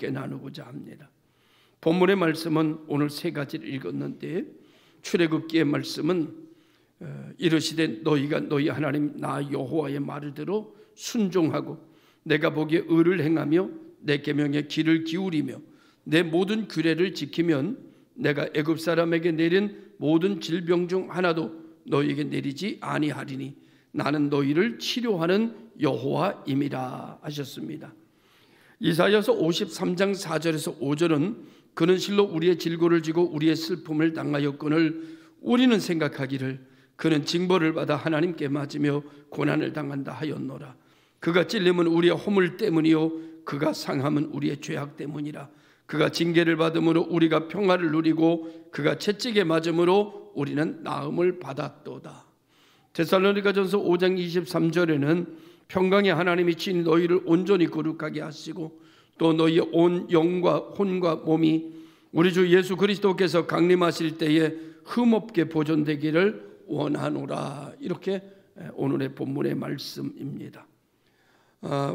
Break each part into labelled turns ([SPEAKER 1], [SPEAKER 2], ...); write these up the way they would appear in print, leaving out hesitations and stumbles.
[SPEAKER 1] 함께 나누고자 합니다. 본문의 말씀은 오늘 세 가지를 읽었는데, 출애굽기의 말씀은 이르시되 너희가 너희 하나님 나 여호와의 말을 들어 순종하고 내가 보기에 의를 행하며 내 계명에 귀를 기울이며 내 모든 규례를 지키면 내가 애굽 사람에게 내린 모든 질병 중 하나도 너희에게 내리지 아니하리니 나는 너희를 치료하는 여호와임이라 하셨습니다. 이사야서 53장 4절에서 5절은 그는 실로 우리의 질고를 지고 우리의 슬픔을 당하였거늘 우리는 생각하기를 그는 징벌을 받아 하나님께 맞으며 고난을 당한다 하였노라. 그가 찔림은 우리의 허물 때문이요 그가 상함은 우리의 죄악 때문이라. 그가 징계를 받음으로 우리가 평화를 누리고 그가 채찍에 맞음으로 우리는 나음을 받았도다. 데살로니가전서 5장 23절에는 평강의 하나님이 친히 너희를 온전히 거룩하게 하시고 또 너희의 온 영과 혼과 몸이 우리 주 예수 그리스도께서 강림하실 때에 흠없게 보존되기를 원하노라. 이렇게 오늘의 본문의 말씀입니다.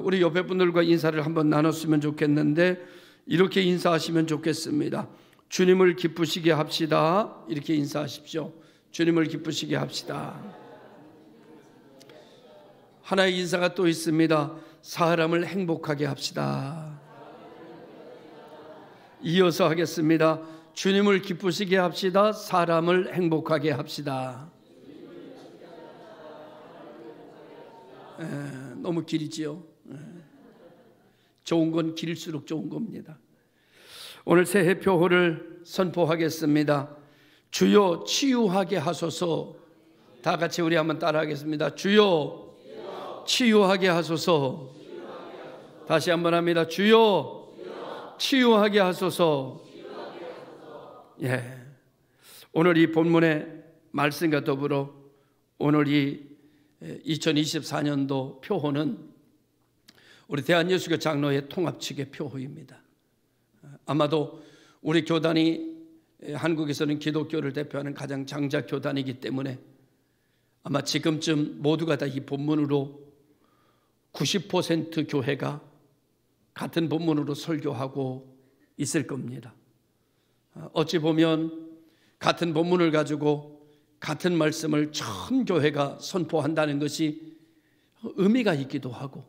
[SPEAKER 1] 우리 옆에 분들과 인사를 한번 나눴으면 좋겠는데 이렇게 인사하시면 좋겠습니다. 주님을 기쁘시게 합시다. 이렇게 인사하십시오. 주님을 기쁘시게 합시다. 하나의 인사가 또 있습니다. 사람을 행복하게 합시다. 이어서 하겠습니다. 주님을 기쁘시게 합시다. 사람을 행복하게 합시다. 너무 길이지요. 좋은 건 길수록 좋은 겁니다. 오늘 새해 표호를 선포하겠습니다. 주여 치유하게 하소서. 다 같이 우리 한번 따라하겠습니다. 주여 치유하게 하소서. 다시 한번 합니다. 주여 치유하게 하소서. 예. 오늘 이 본문의 말씀과 더불어 오늘 이 2024년도 표호는 우리 대한예수교 장로회 통합 측의 표호입니다. 아마도 우리 교단이 한국에서는 기독교를 대표하는 가장 장자 교단이기 때문에 아마 지금쯤 모두가 다 이 본문으로 90% 교회가 같은 본문으로 설교하고 있을 겁니다. 어찌 보면 같은 본문을 가지고 같은 말씀을 전 교회가 선포한다는 것이 의미가 있기도 하고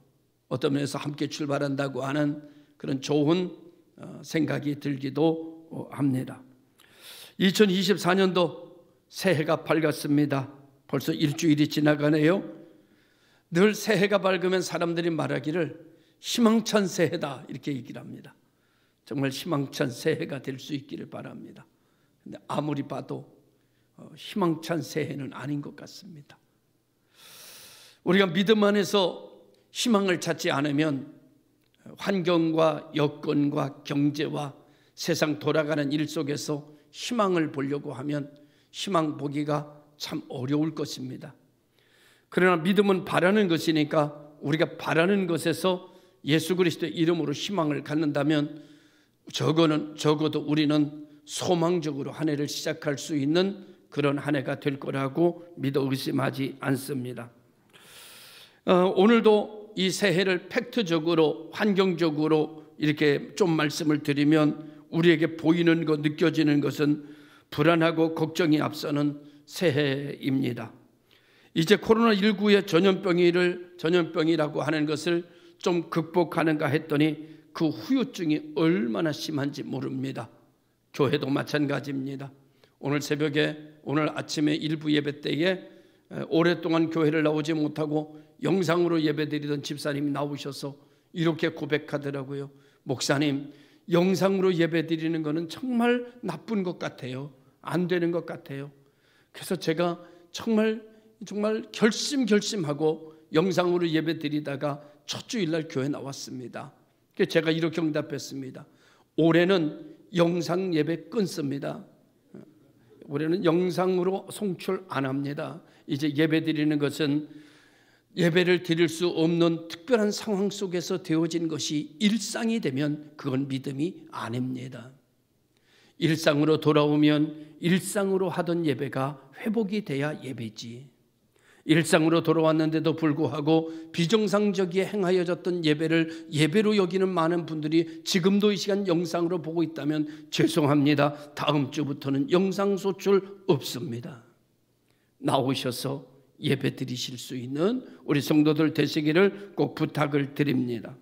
[SPEAKER 1] 어떤 면에서 함께 출발한다고 하는 그런 좋은 생각이 들기도 합니다. 2024년도 새해가 밝았습니다. 벌써 일주일이 지나가네요. 늘 새해가 밝으면 사람들이 말하기를 희망찬 새해다 이렇게 얘기를 합니다. 정말 희망찬 새해가 될 수 있기를 바랍니다. 근데 아무리 봐도 희망찬 새해는 아닌 것 같습니다. 우리가 믿음 안에서 희망을 찾지 않으면 환경과 여건과 경제와 세상 돌아가는 일 속에서 희망을 보려고 하면 희망 보기가 참 어려울 것입니다. 그러나 믿음은 바라는 것이니까 우리가 바라는 것에서 예수 그리스도의 이름으로 희망을 갖는다면 적어도 우리는 소망적으로 한 해를 시작할 수 있는 그런 한 해가 될 거라고 믿어 의심하지 않습니다. 오늘도 이 새해를 팩트적으로 환경적으로 이렇게 좀 말씀을 드리면 우리에게 보이는 것, 느껴지는 것은 불안하고 걱정이 앞서는 새해입니다. 이제 코로나19의 전염병이라고 하는 것을 좀 극복하는가 했더니 그 후유증이 얼마나 심한지 모릅니다. 교회도 마찬가지입니다. 오늘 새벽에 오늘 아침에 일부 예배 때에 오랫동안 교회를 나오지 못하고 영상으로 예배드리던 집사님이 나오셔서 이렇게 고백하더라고요. 목사님, 영상으로 예배드리는 것은 정말 나쁜 것 같아요. 안 되는 것 같아요. 그래서 제가 정말 결심하고 영상으로 예배드리다가 첫 주일날 교회 나왔습니다. 그래서 제가 이렇게 응답했습니다. 올해는 영상 예배 끊습니다. 올해는 영상으로 송출 안 합니다. 이제 예배 드리는 것은 예배를 드릴 수 없는 특별한 상황 속에서 되어진 것이 일상이 되면 그건 믿음이 아닙니다. 일상으로 돌아오면 일상으로 하던 예배가 회복이 돼야 예배지. 일상으로 돌아왔는데도 불구하고 비정상적이게 행하여졌던 예배를 예배로 여기는 많은 분들이 지금도 이 시간 영상으로 보고 있다면 죄송합니다. 다음 주부터는 영상 소출 없습니다. 나오셔서 예배 드리실 수 있는 우리 성도들 되시기를 꼭 부탁을 드립니다.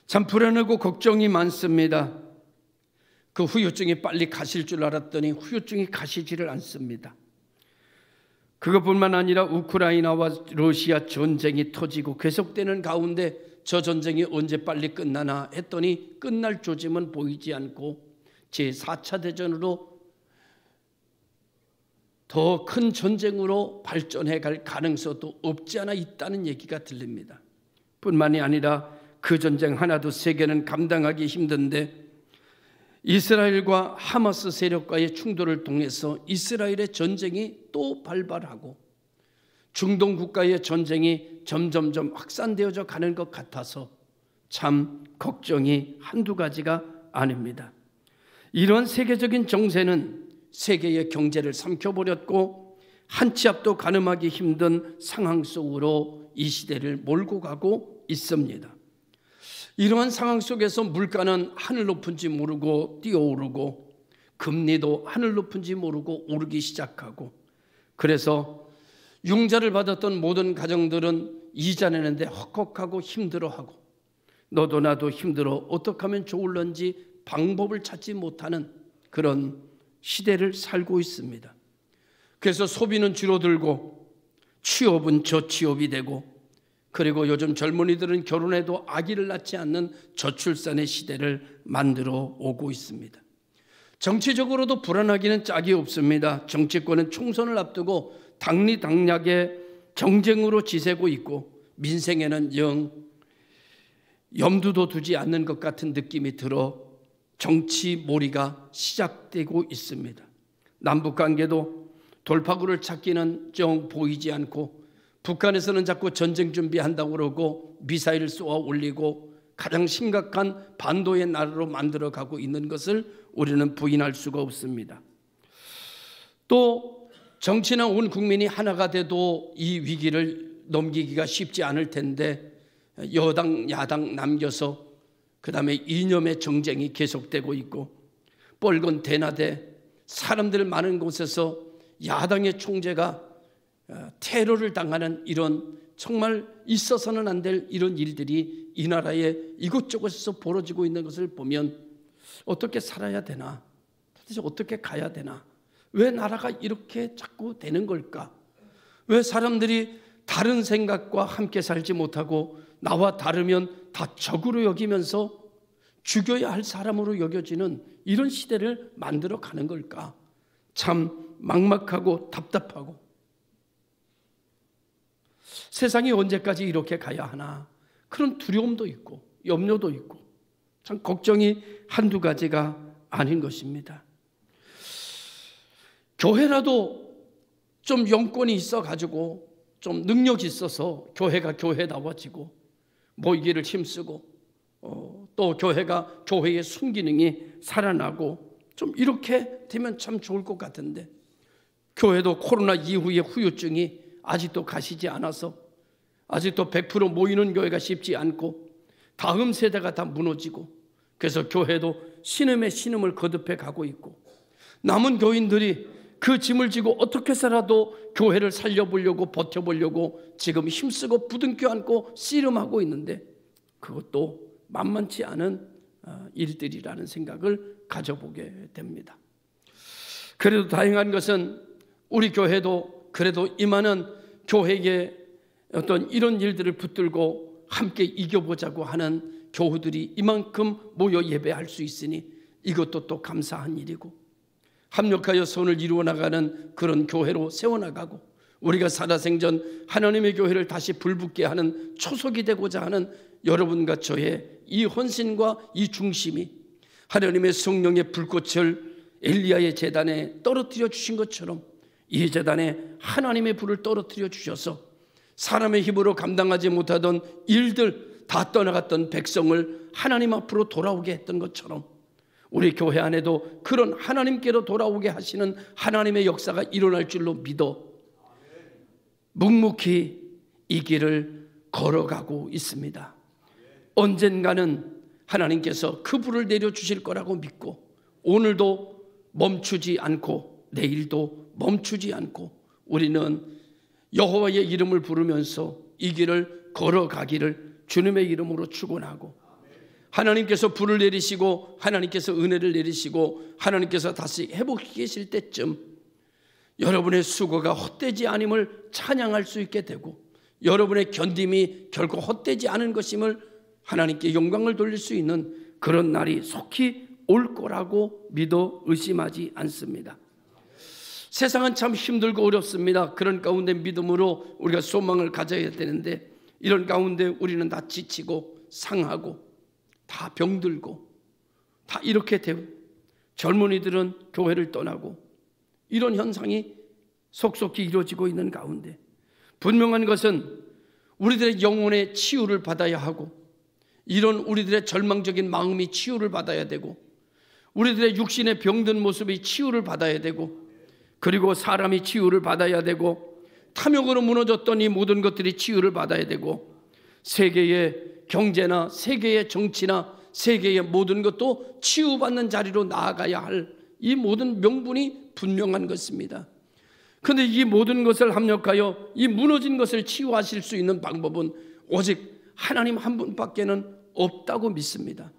[SPEAKER 1] 참 불안하고 걱정이 많습니다. 그 후유증이 빨리 가실 줄 알았더니 후유증이 가시지를 않습니다. 그것뿐만 아니라 우크라이나와 러시아 전쟁이 터지고 계속되는 가운데 저 전쟁이 언제 빨리 끝나나 했더니 끝날 조짐은 보이지 않고 제4차 대전으로 더 큰 전쟁으로 발전해 갈 가능성도 없지 않아 있다는 얘기가 들립니다. 뿐만이 아니라 그 전쟁 하나도 세계는 감당하기 힘든데 이스라엘과 하마스 세력과의 충돌을 통해서 이스라엘의 전쟁이 또 발발하고 중동 국가의 전쟁이 점점점 확산되어져 가는 것 같아서 참 걱정이 한두 가지가 아닙니다. 이런 세계적인 정세는 세계의 경제를 삼켜버렸고 한 치 앞도 가늠하기 힘든 상황 속으로 이 시대를 몰고 가고 있습니다. 이러한 상황 속에서 물가는 하늘 높은지 모르고 뛰어오르고 금리도 하늘 높은지 모르고 오르기 시작하고 그래서 융자를 받았던 모든 가정들은 이자 내는데 헉헉하고 힘들어하고 너도 나도 힘들어 어떻게 하면 좋을런지 방법을 찾지 못하는 그런 시대를 살고 있습니다. 그래서 소비는 줄어들고 취업은 저취업이 되고 그리고 요즘 젊은이들은 결혼해도 아기를 낳지 않는 저출산의 시대를 만들어 오고 있습니다. 정치적으로도 불안하기는 짝이 없습니다. 정치권은 총선을 앞두고 당리당략의 경쟁으로 지새고 있고 민생에는 영 염두도 두지 않는 것 같은 느낌이 들어 정치몰이가 시작되고 있습니다. 남북관계도 돌파구를 찾기는 정 보이지 않고 북한에서는 자꾸 전쟁 준비한다고 그러고 미사일을 쏘아 올리고 가장 심각한 반도의 나라로 만들어가고 있는 것을 우리는 부인할 수가 없습니다. 또 정치나 온 국민이 하나가 돼도 이 위기를 넘기기가 쉽지 않을 텐데 여당 야당 남겨서 그 다음에 이념의 정쟁이 계속되고 있고 뻘건 대나대 사람들 많은 곳에서 야당의 총재가 테러를 당하는 이런 정말 있어서는 안 될 이런 일들이 이 나라에 이곳저곳에서 벌어지고 있는 것을 보면 어떻게 살아야 되나? 도대체 어떻게 가야 되나? 왜 나라가 이렇게 자꾸 되는 걸까? 왜 사람들이 다른 생각과 함께 살지 못하고 나와 다르면 다 적으로 여기면서 죽여야 할 사람으로 여겨지는 이런 시대를 만들어 가는 걸까? 참 막막하고 답답하고 세상이 언제까지 이렇게 가야 하나 그런 두려움도 있고 염려도 있고 참 걱정이 한두 가지가 아닌 것입니다. 교회라도 좀 영권이 있어가지고 좀 능력이 있어서 교회가 교회다워지고 모이기를 힘쓰고 또 교회가 교회의 순기능이 살아나고 좀 이렇게 되면 참 좋을 것 같은데 교회도 코로나 이후의 후유증이 아직도 가시지 않아서 아직도 100% 모이는 교회가 쉽지 않고 다음 세대가 다 무너지고 그래서 교회도 신음에 신음을 거듭해 가고 있고 남은 교인들이 그 짐을 지고 어떻게 해서라도 교회를 살려보려고 버텨보려고 지금 힘쓰고 부둥켜 안고 씨름하고 있는데 그것도 만만치 않은 일들이라는 생각을 가져보게 됩니다. 그래도 다행한 것은 우리 교회도 그래도 이만한 교회의 어떤 이런 일들을 붙들고 함께 이겨보자고 하는 교우들이 이만큼 모여 예배할 수 있으니 이것도 또 감사한 일이고 합력하여 선을 이루어 나가는 그런 교회로 세워나가고 우리가 살아생전 하나님의 교회를 다시 불붙게 하는 초석이 되고자 하는 여러분과 저의 이 헌신과 이 중심이 하나님의 성령의 불꽃을 엘리야의 제단에 떨어뜨려 주신 것처럼 이 제단에 하나님의 불을 떨어뜨려 주셔서 사람의 힘으로 감당하지 못하던 일들 다 떠나갔던 백성을 하나님 앞으로 돌아오게 했던 것처럼 우리 교회 안에도 그런 하나님께로 돌아오게 하시는 하나님의 역사가 일어날 줄로 믿어 묵묵히 이 길을 걸어가고 있습니다. 언젠가는 하나님께서 그 불을 내려주실 거라고 믿고 오늘도 멈추지 않고 내일도 멈추지 않고 우리는 여호와의 이름을 부르면서 이 길을 걸어가기를 주님의 이름으로 축원하고, 하나님께서 불을 내리시고 하나님께서 은혜를 내리시고 하나님께서 다시 회복시키실 때쯤 여러분의 수고가 헛되지 않음을 찬양할 수 있게 되고 여러분의 견딤이 결코 헛되지 않은 것임을 하나님께 영광을 돌릴 수 있는 그런 날이 속히 올 거라고 믿어 의심하지 않습니다. 세상은 참 힘들고 어렵습니다. 그런 가운데 믿음으로 우리가 소망을 가져야 되는데 이런 가운데 우리는 다 지치고 상하고 다 병들고 다 이렇게 되고 젊은이들은 교회를 떠나고 이런 현상이 속속히 이루어지고 있는 가운데 분명한 것은 우리들의 영혼의 치유를 받아야 하고 이런 우리들의 절망적인 마음이 치유를 받아야 되고 우리들의 육신의 병든 모습이 치유를 받아야 되고 그리고 사람이 치유를 받아야 되고 탐욕으로 무너졌던 이 모든 것들이 치유를 받아야 되고 세계의 경제나 세계의 정치나 세계의 모든 것도 치유받는 자리로 나아가야 할 이 모든 명분이 분명한 것입니다. 그런데 이 모든 것을 합력하여 이 무너진 것을 치유하실 수 있는 방법은 오직 하나님 한 분밖에는 없다고 믿습니다.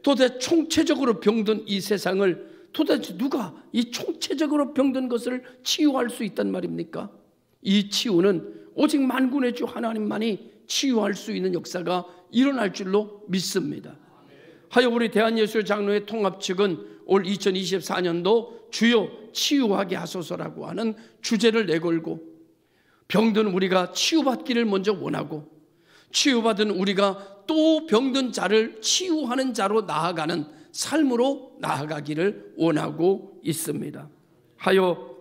[SPEAKER 1] 도대체 총체적으로 병든 이 세상을 도대체 누가 이 총체적으로 병든 것을 치유할 수 있단 말입니까? 이 치유는 오직 만군의 주 하나님만이 치유할 수 있는 역사가 일어날 줄로 믿습니다. 하여 우리 대한예술 장로회 통합 측은 올 2024년도 주여 치유하게 하소서라고 하는 주제를 내걸고 병든 우리가 치유받기를 먼저 원하고 치유받은 우리가 또 병든 자를 치유하는 자로 나아가는 삶으로 나아가기를 원하고 있습니다. 하여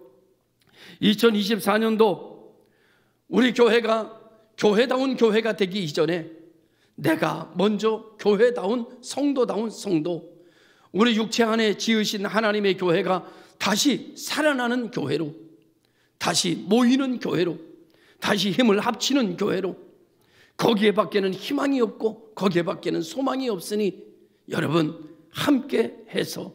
[SPEAKER 1] 2024년도 우리 교회가 교회다운 교회가 되기 이전에 내가 먼저 교회다운 성도다운 성도, 우리 육체 안에 지으신 하나님의 교회가 다시 살아나는 교회로, 다시 모이는 교회로, 다시 힘을 합치는 교회로, 거기에 밖에는 희망이 없고 거기에 밖에는 소망이 없으니 여러분 함께 해서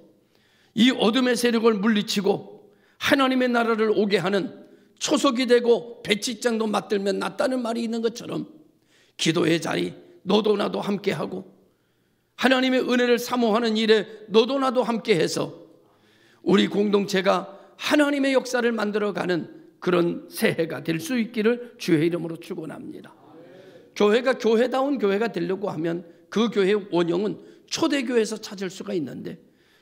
[SPEAKER 1] 이 어둠의 세력을 물리치고 하나님의 나라를 오게 하는 초석이 되고 배치장도 맞들면 낫다는 말이 있는 것처럼 기도의 자리 너도 나도 함께하고 하나님의 은혜를 사모하는 일에 너도 나도 함께해서 우리 공동체가 하나님의 역사를 만들어가는 그런 새해가 될 수 있기를 주의 이름으로 축원합니다. 교회가 교회다운 교회가 되려고 하면 그 교회의 원형은 초대교회에서 찾을 수가 있는데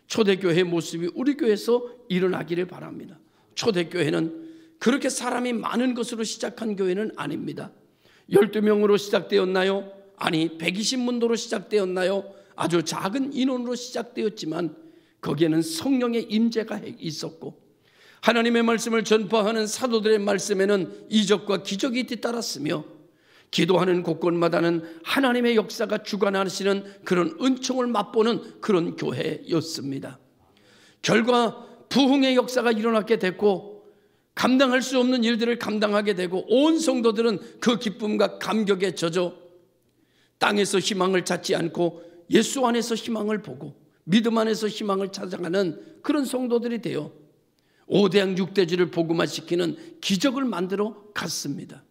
[SPEAKER 1] 초대교회의 모습이 우리 교회에서 일어나기를 바랍니다. 초대교회는 그렇게 사람이 많은 것으로 시작한 교회는 아닙니다. 12명으로 시작되었나요? 아니 120문도로 시작되었나요? 아주 작은 인원으로 시작되었지만 거기에는 성령의 임재가 있었고 하나님의 말씀을 전파하는 사도들의 말씀에는 이적과 기적이 뒤따랐으며 기도하는 곳곳마다는 하나님의 역사가 주관하시는 그런 은총을 맛보는 그런 교회였습니다. 결과 부흥의 역사가 일어나게 됐고 감당할 수 없는 일들을 감당하게 되고 온 성도들은 그 기쁨과 감격에 젖어 땅에서 희망을 찾지 않고 예수 안에서 희망을 보고 믿음 안에서 희망을 찾아가는 그런 성도들이 되어 5대양 6대주를 복음화시키는 기적을 만들어 갔습니다.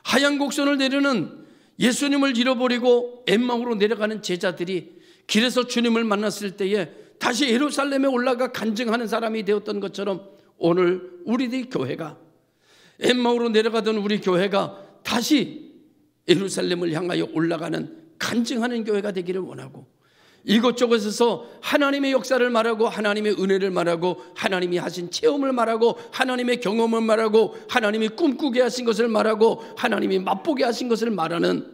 [SPEAKER 1] 하얀 곡선을 내려는 예수님을 잃어버리고 엠마오로 내려가는 제자들이 길에서 주님을 만났을 때에 다시 예루살렘에 올라가 간증하는 사람이 되었던 것처럼 오늘 우리들 교회가 엠마오로 내려가던 우리 교회가 다시 예루살렘을 향하여 올라가는 간증하는 교회가 되기를 원하고 이곳저곳에서 하나님의 역사를 말하고 하나님의 은혜를 말하고 하나님이 하신 체험을 말하고 하나님의 경험을 말하고 하나님이 꿈꾸게 하신 것을 말하고 하나님이 맛보게 하신 것을 말하는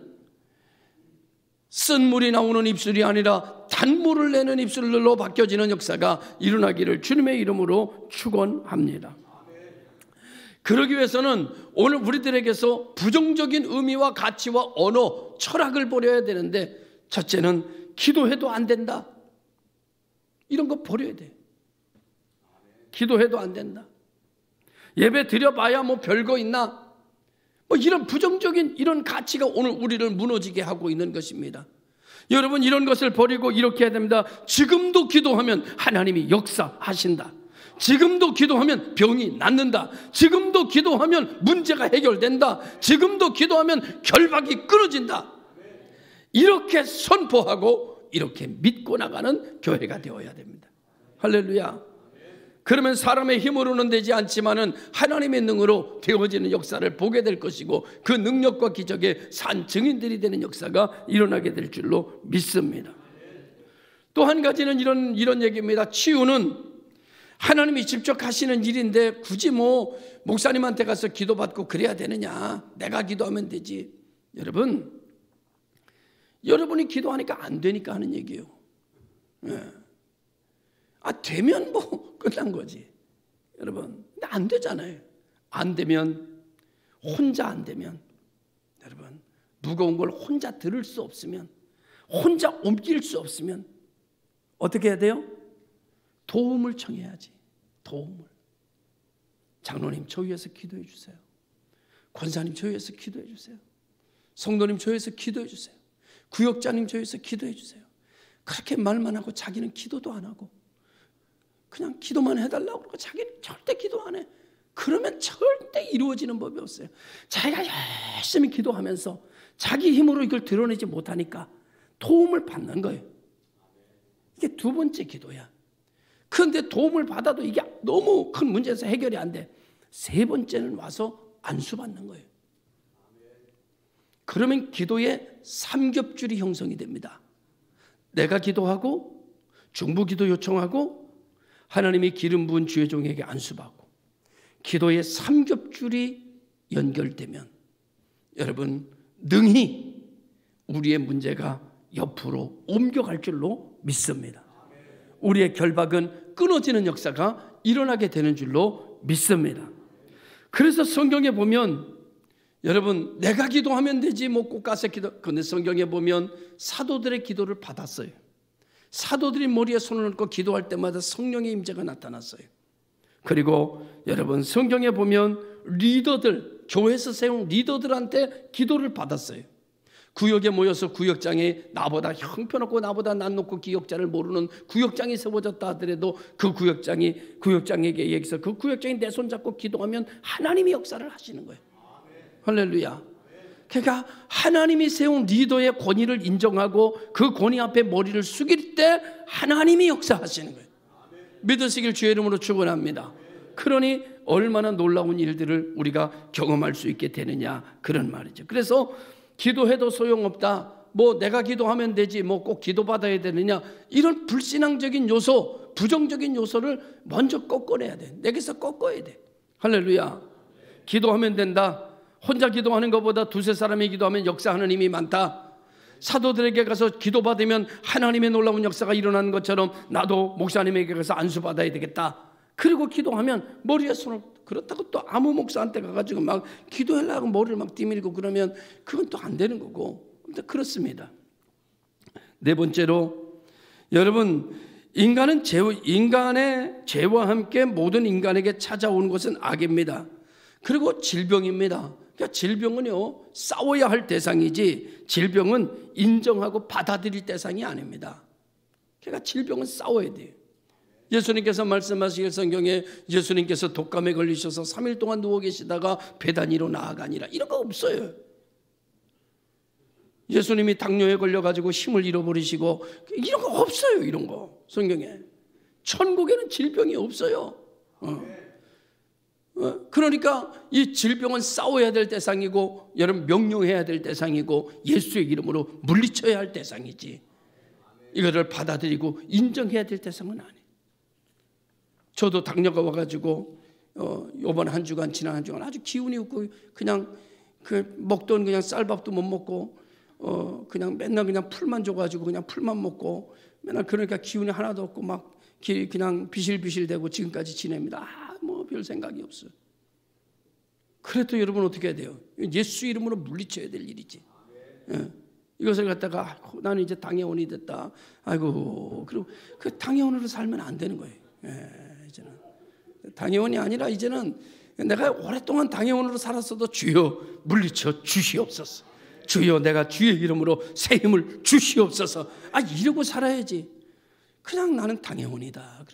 [SPEAKER 1] 쓴물이 나오는 입술이 아니라 단물을 내는 입술로 바뀌어지는 역사가 일어나기를 주님의 이름으로 축원합니다. 그러기 위해서는 오늘 우리들에게서 부정적인 의미와 가치와 언어, 철학을 버려야 되는데 첫째는 기도해도 안 된다. 이런 거 버려야 돼. 기도해도 안 된다. 예배 드려봐야 뭐 별거 있나? 뭐 이런 부정적인 이런 가치가 오늘 우리를 무너지게 하고 있는 것입니다. 여러분, 이런 것을 버리고 이렇게 해야 됩니다. 지금도 기도하면 하나님이 역사하신다. 지금도 기도하면 병이 낫는다. 지금도 기도하면 문제가 해결된다. 지금도 기도하면 결박이 끊어진다. 이렇게 선포하고 이렇게 믿고 나가는 교회가 되어야 됩니다. 할렐루야. 그러면 사람의 힘으로는 되지 않지만은 하나님의 능으로 되어지는 역사를 보게 될 것이고, 그 능력과 기적의 산 증인들이 되는 역사가 일어나게 될 줄로 믿습니다. 또 한 가지는 이런 얘기입니다. 치유는 하나님이 직접 하시는 일인데 굳이 뭐 목사님한테 가서 기도받고 그래야 되느냐, 내가 기도하면 되지. 여러분이 기도하니까 안 되니까 하는 얘기예요. 되면 뭐 끝난 거지. 여러분, 근데 안 되잖아요. 안 되면, 혼자 안 되면, 여러분, 무거운 걸 혼자 들을 수 없으면, 혼자 옮길 수 없으면 어떻게 해야 돼요? 도움을 청해야지. 도움을. 장로님, 저 위해서 기도해 주세요. 권사님, 저 위해서 기도해 주세요. 성도님, 저 위해서 기도해 주세요. 구역장님, 저 위해서 기도해 주세요. 그렇게 말만 하고 자기는 기도도 안 하고 그냥 기도만 해달라고 그러고 자기는 절대 기도 안 해. 그러면 절대 이루어지는 법이 없어요. 자기가 열심히 기도하면서 자기 힘으로 이걸 드러내지 못하니까 도움을 받는 거예요. 이게 두 번째 기도야. 그런데 도움을 받아도 이게 너무 큰 문제에서 해결이 안 돼. 세 번째는 와서 안수받는 거예요. 그러면 기도의 삼겹줄이 형성이 됩니다. 내가 기도하고, 중보기도 요청하고, 하나님이 기름 부은 주의 종에게 안수받고, 기도의 삼겹줄이 연결되면 여러분, 능히 우리의 문제가 옆으로 옮겨갈 줄로 믿습니다. 우리의 결박은 끊어지는 역사가 일어나게 되는 줄로 믿습니다. 그래서 성경에 보면, 여러분, 내가 기도하면 되지 뭐 꼭 가서 기도. 그런데 성경에 보면 사도들의 기도를 받았어요. 사도들이 머리에 손을 얹고 기도할 때마다 성령의 임재가 나타났어요. 그리고 여러분, 성경에 보면 리더들, 교회에서 세운 리더들한테 기도를 받았어요. 구역에 모여서 구역장이 나보다 형편없고 나보다 난 높고 기역자를 모르는 구역장이 세워졌다 하더라도 그 구역장에게 얘기해서 그 구역장이 내 손 잡고 기도하면 하나님이 역사를 하시는 거예요. 할렐루야. 그러니까 하나님이 세운 리더의 권위를 인정하고 그 권위 앞에 머리를 숙일 때 하나님이 역사하시는 거예요. 믿으시길 주의 이름으로 축원합니다. 그러니 얼마나 놀라운 일들을 우리가 경험할 수 있게 되느냐, 그런 말이죠. 그래서 기도해도 소용없다, 뭐 내가 기도하면 되지, 뭐 꼭 기도받아야 되느냐, 이런 불신앙적인 요소, 부정적인 요소를 먼저 꺾어내야 돼. 내게서 꺾어야 돼. 할렐루야. 기도하면 된다. 혼자 기도하는 것보다 두세 사람이 기도하면 역사하는 힘이 많다. 사도들에게 가서 기도받으면 하나님의 놀라운 역사가 일어나는 것처럼 나도 목사님에게 가서 안수받아야 되겠다. 그리고 기도하면 머리에 손을, 그렇다고 또 아무 목사한테 가가지고 막 기도하려고 머리를 막 디밀고 그러면 그건 또 안 되는 거고. 그렇습니다. 네 번째로, 여러분, 인간의 죄와 함께 모든 인간에게 찾아오는 것은 악입니다. 그리고 질병입니다. 그러니까 질병은요, 싸워야 할 대상이지 질병은 인정하고 받아들일 대상이 아닙니다. 그러니까 질병은 싸워야 돼요. 예수님께서 말씀하시길 성경에 예수님께서 독감에 걸리셔서 3일 동안 누워 계시다가 배단위로 나아가니라, 이런 거 없어요. 예수님이 당뇨에 걸려가지고 힘을 잃어버리시고, 이런 거 없어요. 이런 거 성경에. 천국에는 질병이 없어요. 그러니까 이 질병은 싸워야 될 대상이고, 여러분, 명령해야 될 대상이고, 예수의 이름으로 물리쳐야 할 대상이지, 이거를 받아들이고 인정해야 될 대상은 아니에요. 저도 당뇨가 와가지고 이번 한 주간, 지난 한 주간 아주 기운이 없고 그냥 먹던 그냥 쌀밥도 못 먹고 그냥 맨날 그냥 풀만 줘가지고 그냥 풀만 먹고 맨날, 그러니까 기운이 하나도 없고 막 그냥 비실비실대고 지금까지 지냅니다. 뭐 별 생각이 없어요. 그래도 여러분 어떻게 해야 돼요? 예수 이름으로 물리쳐야 될 일이지. 이것을 갖다가 나는 이제 당회원이 됐다. 아이고, 그리고 그 당회원으로 살면 안 되는 거예요. 이제는 당회원이 아니라 이제는 내가 오랫동안 당회원으로 살았어도 주여 물리쳐 주시옵소서. 주여 내가 주의 이름으로 새 힘을 주시옵소서. 이러고 살아야지. 그냥 나는 당회원이다.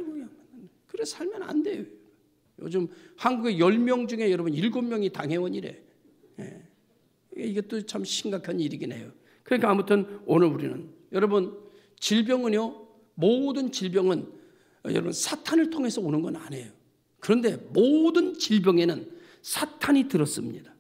[SPEAKER 1] 그래 살면 안 돼요. 요즘 한국에 10명 중에 여러분 7명이 당회원이래. 이것도 참 심각한 일이긴 해요. 그러니까 아무튼 오늘 우리는 여러분 질병은요, 모든 질병은 여러분 사탄을 통해서 오는 건 아니에요. 그런데 모든 질병에는 사탄이 들었습니다.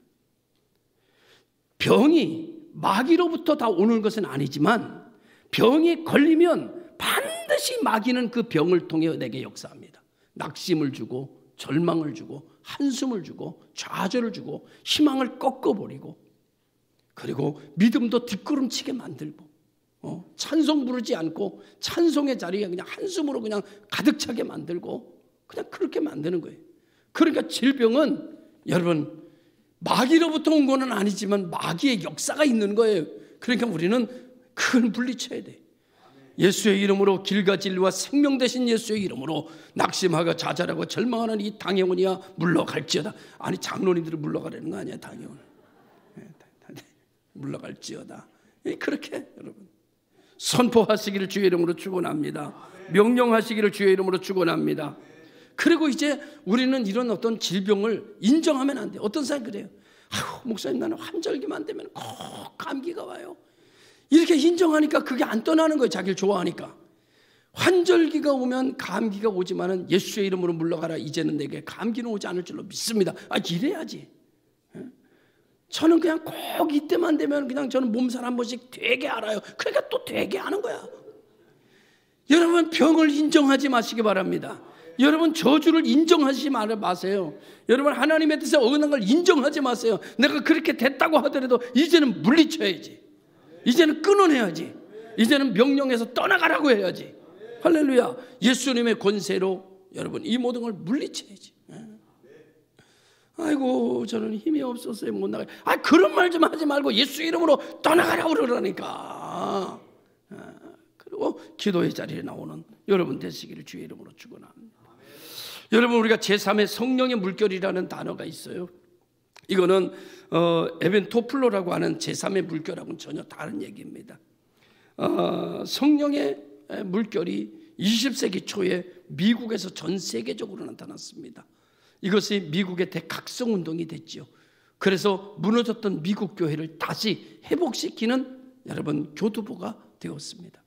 [SPEAKER 1] 병이 마귀로부터 다 오는 것은 아니지만 병이 걸리면 반드시 마귀는 그 병을 통해 내게 역사합니다. 낙심을 주고 절망을 주고 한숨을 주고 좌절을 주고 희망을 꺾어버리고, 그리고 믿음도 뒷걸음치게 만들고, 찬송 부르지 않고 찬송의 자리에 그냥 한숨으로 그냥 가득 차게 만들고 그냥 그렇게 만드는 거예요. 그러니까 질병은 여러분 마귀로부터 온 거는 아니지만 마귀의 역사가 있는 거예요. 그러니까 우리는 그걸 물리쳐야 돼. 예수의 이름으로 길과 진리와 생명 되신 예수의 이름으로 낙심하고 좌절하고 절망하는 이 당회원이야 물러갈지어다. 아니 장로님들을 물러가라는 거 아니야. 당회원을 물러갈지어다. 그렇게 여러분 선포하시기를 주의 이름으로 축원합니다. 명령하시기를 주의 이름으로 축원합니다. 그리고 이제 우리는 이런 어떤 질병을 인정하면 안 돼요. 어떤 사람이 그래요. 목사님 나는 환절기만 되면 꼭 감기가 와요. 이렇게 인정하니까 그게 안 떠나는 거예요. 자기를 좋아하니까. 환절기가 오면 감기가 오지만은 예수의 이름으로 물러가라. 이제는 내게 감기는 오지 않을 줄로 믿습니다. 이래야지. 저는 그냥 꼭 이때만 되면 그냥 저는 몸살 한 번씩 되게 알아요. 그러니까 또 되게 하는 거야. 여러분 병을 인정하지 마시기 바랍니다. 여러분 저주를 인정하지 마세요. 여러분 하나님의 뜻에 어긋난 걸 인정하지 마세요. 내가 그렇게 됐다고 하더라도 이제는 물리쳐야지. 이제는 끊어내야지. 이제는 명령해서 떠나가라고 해야지. 할렐루야. 예수님의 권세로 여러분 이 모든 걸 물리쳐야지. 아이고 저는 힘이 없어서 못 나가요. 그런 말 좀 하지 말고 예수 이름으로 떠나가라고 그러라니까. 그리고 기도의 자리에 나오는 여러분 되시기를 주의 이름으로 축원합니다. 여러분 우리가 제3의 성령의 물결이라는 단어가 있어요. 이거는 에벤토플로라고 하는 제3의 물결하고는 전혀 다른 얘기입니다. 성령의 물결이 20세기 초에 미국에서 전 세계적으로 나타났습니다. 이것이 미국의 대각성 운동이 됐죠. 그래서 무너졌던 미국 교회를 다시 회복시키는 여러분 교두보가 되었습니다.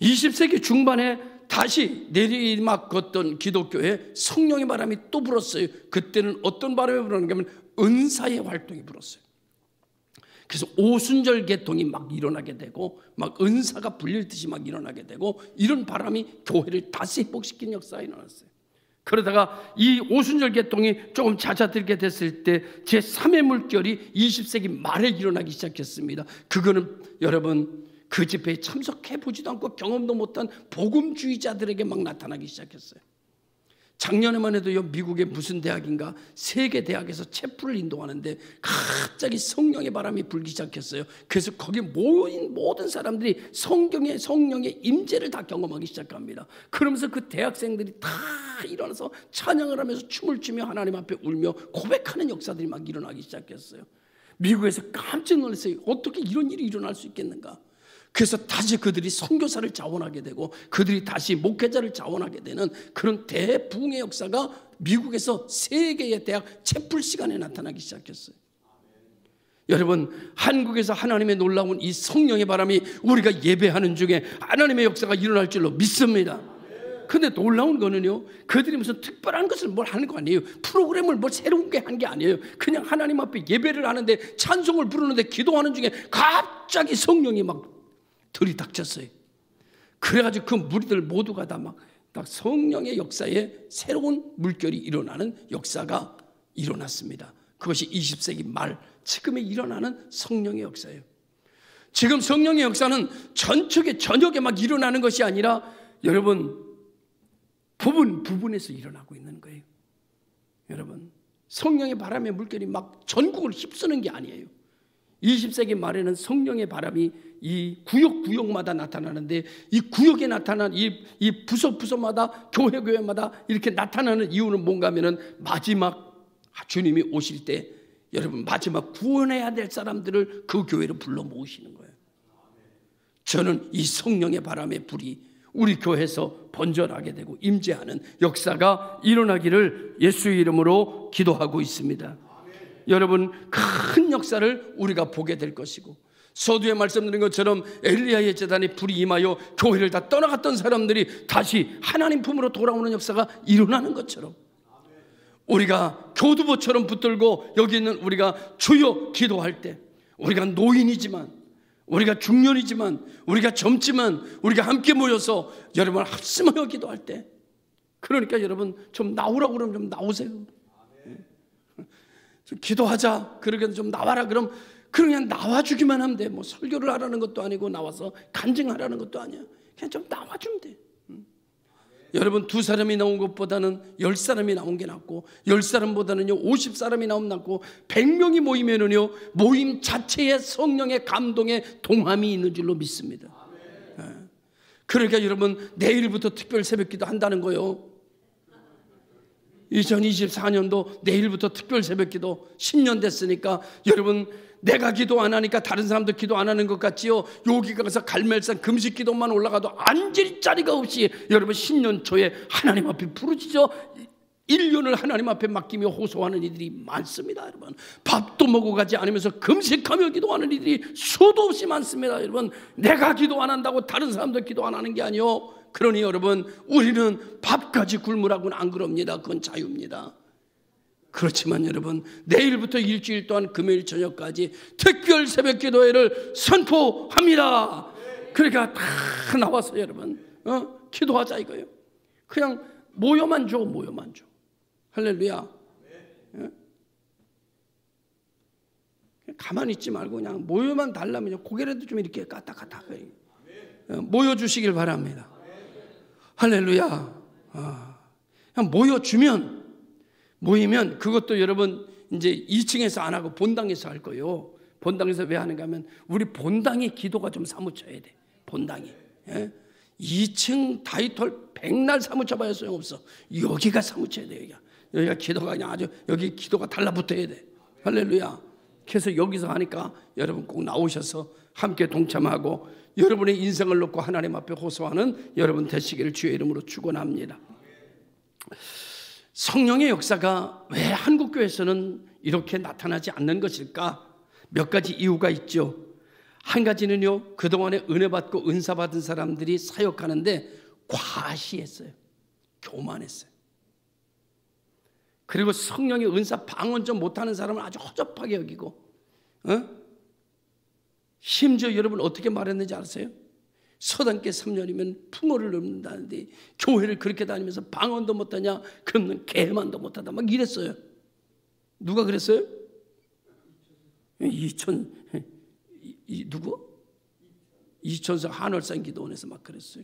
[SPEAKER 1] 20세기 중반에 다시 내리막었던 기독교에 성령의 바람이 또 불었어요. 그때는 어떤 바람이 불었는가 하면 은사의 활동이 불었어요. 그래서 오순절 계통이 막 일어나게 되고 막 은사가 불릴 듯이 막 일어나게 되고 이런 바람이 교회를 다시 회복시킨 역사가 일어났어요. 그러다가 이 오순절 계통이 조금 잦아들게 됐을 때 제3의 물결이 20세기 말에 일어나기 시작했습니다. 그거는 여러분 그 집회에 참석해보지도 않고 경험도 못한 복음주의자들에게 막 나타나기 시작했어요. 작년에만 해도요 미국의 무슨 대학인가 세계 대학에서 체프를 인도하는데 갑자기 성령의 바람이 불기 시작했어요. 그래서 거기 모인 모든 사람들이 성령의 임재를 다 경험하기 시작합니다. 그러면서 그 대학생들이 다 일어나서 찬양을 하면서 춤을 추며 하나님 앞에 울며 고백하는 역사들이 막 일어나기 시작했어요. 미국에서 깜짝 놀랐어요. 어떻게 이런 일이 일어날 수 있겠는가. 그래서 다시 그들이 선교사를 자원하게 되고 그들이 다시 목회자를 자원하게 되는 그런 대부흥의 역사가 미국에서 세계의 대학 채플 시간에 나타나기 시작했어요. 여러분 한국에서 하나님의 놀라운 이 성령의 바람이 우리가 예배하는 중에 하나님의 역사가 일어날 줄로 믿습니다. 근데 놀라운 거는요 그들이 무슨 특별한 것을 뭘 하는 거 아니에요. 프로그램을 뭘 새로운 게 한 게 아니에요. 그냥 하나님 앞에 예배를 하는데 찬송을 부르는데 기도하는 중에 갑자기 성령이 막 들이닥쳤어요. 그래가지고 그 무리들 모두가 다 막 성령의 역사에 새로운 물결이 일어나는 역사가 일어났습니다. 그것이 20세기 말 지금에 일어나는 성령의 역사예요. 지금 성령의 역사는 저녁에 막 일어나는 것이 아니라 여러분 부분에서 일어나고 있는 거예요. 여러분 성령의 바람의 물결이 막 전국을 휩쓰는 게 아니에요. 20세기 말에는 성령의 바람이 이 구역마다 나타나는데 이 구역에 나타난 이 부서마다 교회마다 이렇게 나타나는 이유는 뭔가 하면은 마지막 주님이 오실 때 여러분 마지막 구원해야 될 사람들을 그 교회로 불러 모으시는 거예요. 저는 이 성령의 바람의 불이 우리 교회에서 번져나게 되고 임재하는 역사가 일어나기를 예수의 이름으로 기도하고 있습니다. 여러분, 큰 역사를 우리가 보게 될 것이고, 서두에 말씀드린 것처럼 엘리야의 제단에 불이 임하여 교회를 다 떠나갔던 사람들이 다시 하나님 품으로 돌아오는 역사가 일어나는 것처럼, 우리가 교두보처럼 붙들고 여기 있는 우리가 주여 기도할 때, 우리가 노인이지만, 우리가 중년이지만, 우리가 젊지만, 우리가 함께 모여서 여러분 합심하여 기도할 때, 그러니까 여러분 좀 나오라고 그러면 좀 나오세요. 좀 기도하자. 그러게 좀 나와라. 그럼 그냥 나와주기만 하면 돼. 뭐 설교를 하라는 것도 아니고 나와서 간증하라는 것도 아니야. 그냥 좀 나와주면 돼. 여러분 2사람이 나온 것보다는 10사람이 나온 게 낫고, 10사람보다는요 50사람이 나오면 낫고, 100명이 모이면은요 모임 자체에 성령의 감동의 동함이 있는 줄로 믿습니다. 그러니까 여러분 내일부터 특별 새벽기도 한다는 거예요. 2024년도 내일부터 특별 새벽기도 10년 됐으니까, 여러분 내가 기도 안 하니까 다른 사람도 기도 안 하는 것 같지요? 여기 가서 갈멜산 금식 기도만 올라가도 앉을 자리가 없이 여러분 10년 초에 하나님 앞에 부르짖어 1년을 하나님 앞에 맡기며 호소하는 이들이 많습니다. 여러분 밥도 먹어가지 않으면서 금식하며 기도하는 이들이 수도 없이 많습니다. 여러분 내가 기도 안 한다고 다른 사람도 기도 안 하는 게 아니요, 그러니 여러분 우리는 밥까지 굶으라고는 안 그럽니다. 그건 자유입니다. 그렇지만 여러분 내일부터 일주일 동안 금요일 저녁까지 특별 새벽 기도회를 선포합니다. 그러니까 다 나와서 여러분 기도하자 이거예요. 그냥 모여만 줘. 모여만 줘. 할렐루야. 가만히 있지 말고 그냥 모여만 달라면 고개라도 좀 이렇게 까딱까딱 모여주시길 바랍니다. 할렐루야. 그냥 모이면 그것도 여러분 이제 2층에서 안 하고 본당에서 할 거예요. 본당에서 왜 하는가 하면 우리 본당의 기도가 좀 사무쳐야 돼. 본당이 2층 타이틀 백날 사무쳐봐야 소용없어. 여기가 사무쳐야 돼. 여기가 기도가 그냥 아주 여기 기도가 달라붙어야 돼. 할렐루야. 그래서 여기서 하니까 여러분 꼭 나오셔서 함께 동참하고 여러분의 인생을 놓고 하나님 앞에 호소하는 여러분 되시기를 주의 이름으로 축원합니다. 성령의 역사가 왜 한국교회에서는 이렇게 나타나지 않는 것일까? 몇 가지 이유가 있죠. 한 가지는요, 그동안에 은혜 받고 은사 받은 사람들이 사역하는데 과시했어요. 교만했어요. 그리고 성령의 은사 방언 좀 못하는 사람은 아주 허접하게 여기고, 심지어 여러분 어떻게 말했는지 아세요? 서당계 3년이면 풍어를 넘는다는데 교회를 그렇게 다니면서 방언도 못하냐? 그러면 개만도 못하다 막 이랬어요. 누가 그랬어요? 누구? 이천석 한월산 기도원에서 막 그랬어요.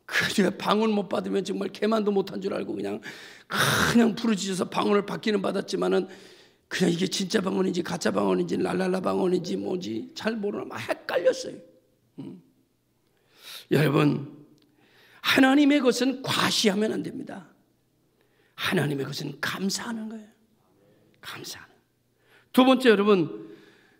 [SPEAKER 1] 그래 방언 못 받으면 정말 개만도 못한 줄 알고 그냥 부르짖어서 방언을 받기는 받았지만은 그냥 이게 진짜 방언인지 가짜 방언인지 랄랄라 방언인지 뭐지 잘 모르나 막 헷갈렸어요. 여러분 하나님의 것은 과시하면 안 됩니다. 하나님의 것은 감사하는 거예요. 감사하는. 두 번째 여러분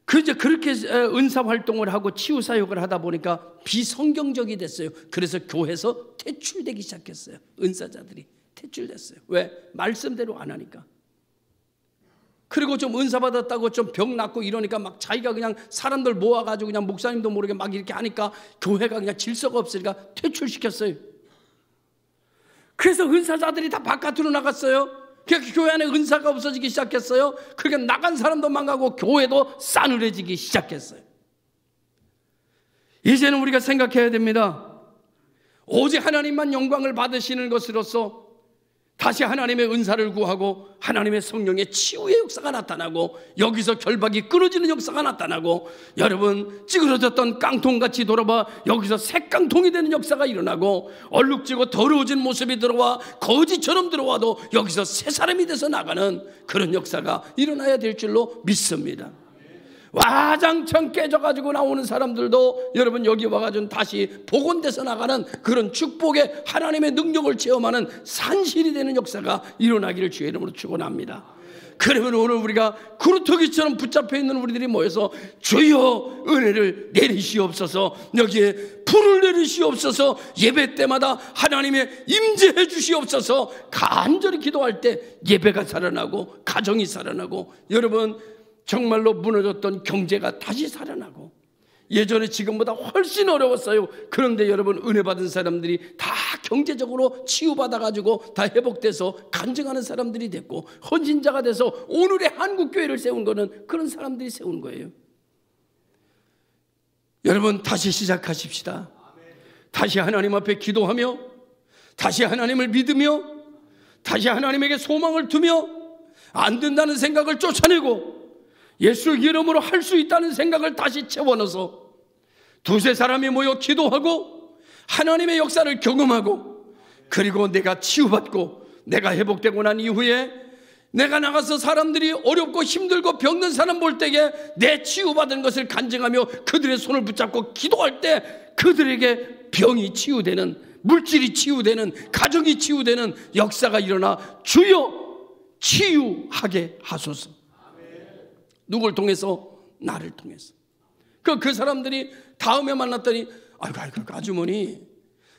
[SPEAKER 1] 그렇게 은사 활동을 하고 치유 사역을 하다 보니까 비성경적이 됐어요. 그래서 교회에서 퇴출되기 시작했어요. 은사자들이 퇴출됐어요. 왜? 말씀대로 안 하니까. 그리고 좀 은사 받았다고 좀 병 낫고 이러니까 막 자기가 그냥 사람들 모아가지고 그냥 목사님도 모르게 막 이렇게 하니까 교회가 그냥 질서가 없으니까 퇴출시켰어요. 그래서 은사자들이 다 바깥으로 나갔어요. 그러니까 교회 안에 은사가 없어지기 시작했어요. 그러니까 나간 사람도 망가고 교회도 싸늘해지기 시작했어요. 이제는 우리가 생각해야 됩니다. 오직 하나님만 영광을 받으시는 것으로서 다시 하나님의 은사를 구하고 하나님의 성령의 치유의 역사가 나타나고 여기서 결박이 끊어지는 역사가 나타나고 여러분 찌그러졌던 깡통같이 돌아봐 여기서 새 깡통이 되는 역사가 일어나고 얼룩지고 더러워진 모습이 들어와 거지처럼 들어와도 여기서 새 사람이 돼서 나가는 그런 역사가 일어나야 될 줄로 믿습니다. 와장창 깨져가지고 나오는 사람들도 여러분 여기 와가지고 다시 복원돼서 나가는 그런 축복의 하나님의 능력을 체험하는 산실이 되는 역사가 일어나기를 주의 이름으로 축원합니다. 그러면 오늘 우리가 구루터기처럼 붙잡혀 있는 우리들이 모여서 주여 은혜를 내리시옵소서, 여기에 불을 내리시옵소서, 예배 때마다 하나님의 임재해 주시옵소서 간절히 기도할 때 예배가 살아나고 가정이 살아나고 여러분 정말로 무너졌던 경제가 다시 살아나고 예전에 지금보다 훨씬 어려웠어요. 그런데 여러분 은혜 받은 사람들이 다 경제적으로 치유받아가지고 다 회복돼서 간증하는 사람들이 됐고 헌신자가 돼서 오늘의 한국교회를 세운 거는 그런 사람들이 세운 거예요. 여러분 다시 시작하십시다. 다시 하나님 앞에 기도하며 다시 하나님을 믿으며 다시 하나님에게 소망을 두며 안 된다는 생각을 쫓아내고 예수 이름으로 할 수 있다는 생각을 다시 채워넣어서 두세 사람이 모여 기도하고 하나님의 역사를 경험하고 그리고 내가 치유받고 내가 회복되고 난 이후에 내가 나가서 사람들이 어렵고 힘들고 병든 사람 볼 때에 내 치유받은 것을 간증하며 그들의 손을 붙잡고 기도할 때 그들에게 병이 치유되는, 물질이 치유되는, 가정이 치유되는 역사가 일어나 주여 치유하게 하소서. 누굴 통해서? 나를 통해서. 그 사람들이 다음에 만났더니 아이고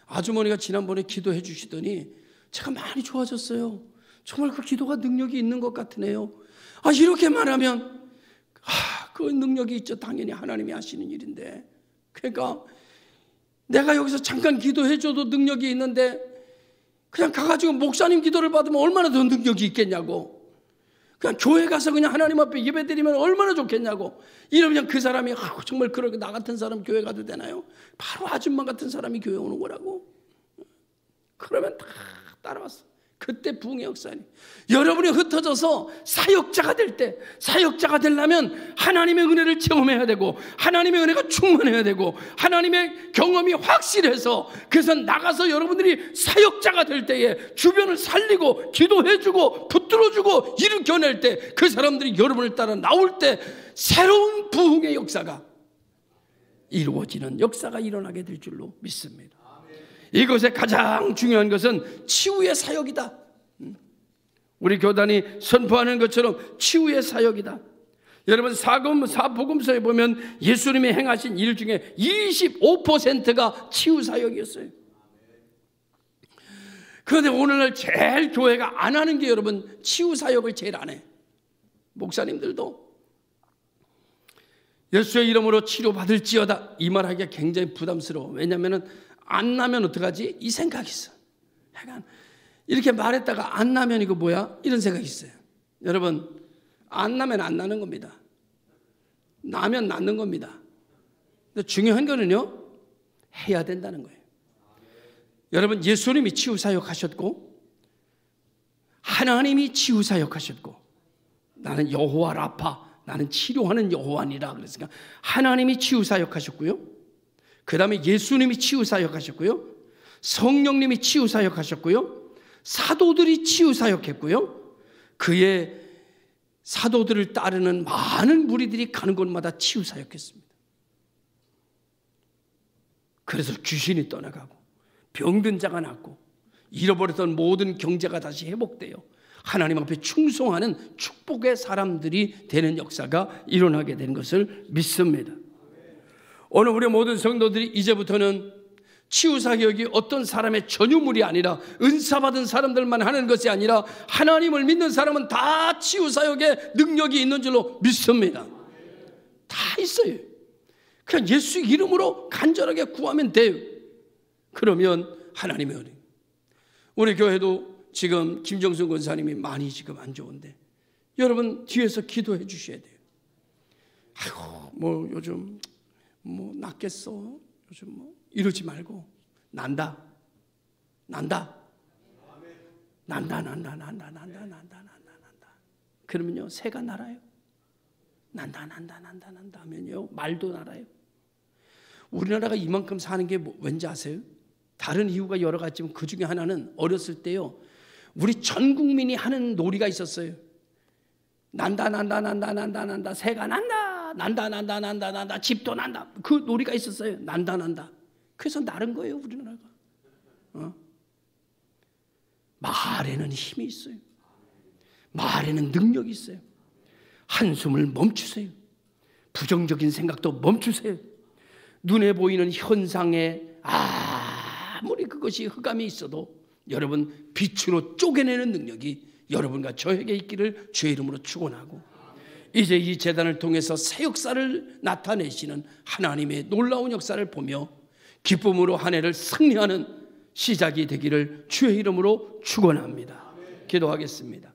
[SPEAKER 1] 아주머니가 지난번에 기도해 주시더니 제가 많이 좋아졌어요. 정말 그 기도가 능력이 있는 것 같으네요. 이렇게 말하면 그 능력이 있죠. 당연히 하나님이 하시는 일인데, 그러니까 내가 여기서 잠깐 기도해 줘도 능력이 있는데 그냥 가가지고 목사님 기도를 받으면 얼마나 더 능력이 있겠냐고. 그냥 교회 가서 그냥 하나님 앞에 예배 드리면 얼마나 좋겠냐고. 이러면 그 사람이 정말 그렇게 나 같은 사람 교회 가도 되나요? 바로 아줌마 같은 사람이 교회 오는 거라고. 그러면 다 따라왔어. 그때 부흥의 역사니. 여러분이 흩어져서 사역자가 될 때, 사역자가 되려면 하나님의 은혜를 체험해야 되고 하나님의 은혜가 충만해야 되고 하나님의 경험이 확실해서, 그래서 나가서 여러분들이 사역자가 될 때에 주변을 살리고 기도해주고 붙들어주고 일으켜낼 때 그 사람들이 여러분을 따라 나올 때 새로운 부흥의 역사가 이루어지는 역사가 일어나게 될 줄로 믿습니다. 이것의 가장 중요한 것은 치유의 사역이다. 우리 교단이 선포하는 것처럼 치유의 사역이다. 여러분 사복음서에 보면 예수님이 행하신 일 중에 25%가 치유 사역이었어요. 그런데 오늘날 제일 교회가 안 하는 게 여러분 치유 사역을 제일 안 해. 목사님들도 예수의 이름으로 치료받을지어다 이 말하기가 굉장히 부담스러워. 왜냐하면 안 나면 어떡하지? 이 생각이 있어. 약간 이렇게 말했다가 안 나면 이거 뭐야? 이런 생각이 있어요. 여러분 안 나면 안 나는 겁니다. 나면 낫는 겁니다. 근데 중요한 거는요, 해야 된다는 거예요. 여러분 예수님이 치유사역하셨고 하나님이 치유사역하셨고 나는 여호와 라파, 나는 치료하는 여호와니라 그랬으니까 하나님이 치유사역하셨고요, 그 다음에 예수님이 치유사역하셨고요, 성령님이 치유사역하셨고요, 사도들이 치유사역했고요, 그의 사도들을 따르는 많은 무리들이 가는 곳마다 치유사역했습니다. 그래서 귀신이 떠나가고 병든 자가 낫고 잃어버렸던 모든 경제가 다시 회복되어 하나님 앞에 충성하는 축복의 사람들이 되는 역사가 일어나게 된 것을 믿습니다. 오늘 우리 모든 성도들이 이제부터는 치유사역이 어떤 사람의 전유물이 아니라 은사받은 사람들만 하는 것이 아니라 하나님을 믿는 사람은 다 치유사역의 능력이 있는 줄로 믿습니다. 다 있어요. 그냥 예수 이름으로 간절하게 구하면 돼요. 그러면 하나님의 은혜. 우리 교회도 지금 김정순 권사님이 많이 지금 안 좋은데 여러분 뒤에서 기도해 주셔야 돼요. 아이고 뭐 요즘 뭐 낫겠어, 요즘 뭐 이러지 말고 난다 그러면요 새가 날아요. 난다 하면요 말도 날아요. 우리나라가 이만큼 사는 게 왠지 아세요? 다른 이유가 여러 가지지만 그 중에 하나는 어렸을 때요 우리 전 국민이 하는 놀이가 있었어요. 난다 새가 난다 난다. 집도 난다. 그 놀이가 있었어요. 난다. 그래서 나른 거예요, 우리나라가. 말에는 힘이 있어요. 말에는 능력이 있어요. 한숨을 멈추세요. 부정적인 생각도 멈추세요. 눈에 보이는 현상에 아무리 그것이 흑암이 있어도 여러분 빛으로 쪼개내는 능력이 여러분과 저에게 있기를 주의 이름으로 축원하고, 이제 이 제단을 통해서 새 역사를 나타내시는 하나님의 놀라운 역사를 보며 기쁨으로 한 해를 승리하는 시작이 되기를 주의 이름으로 축원합니다. 기도하겠습니다.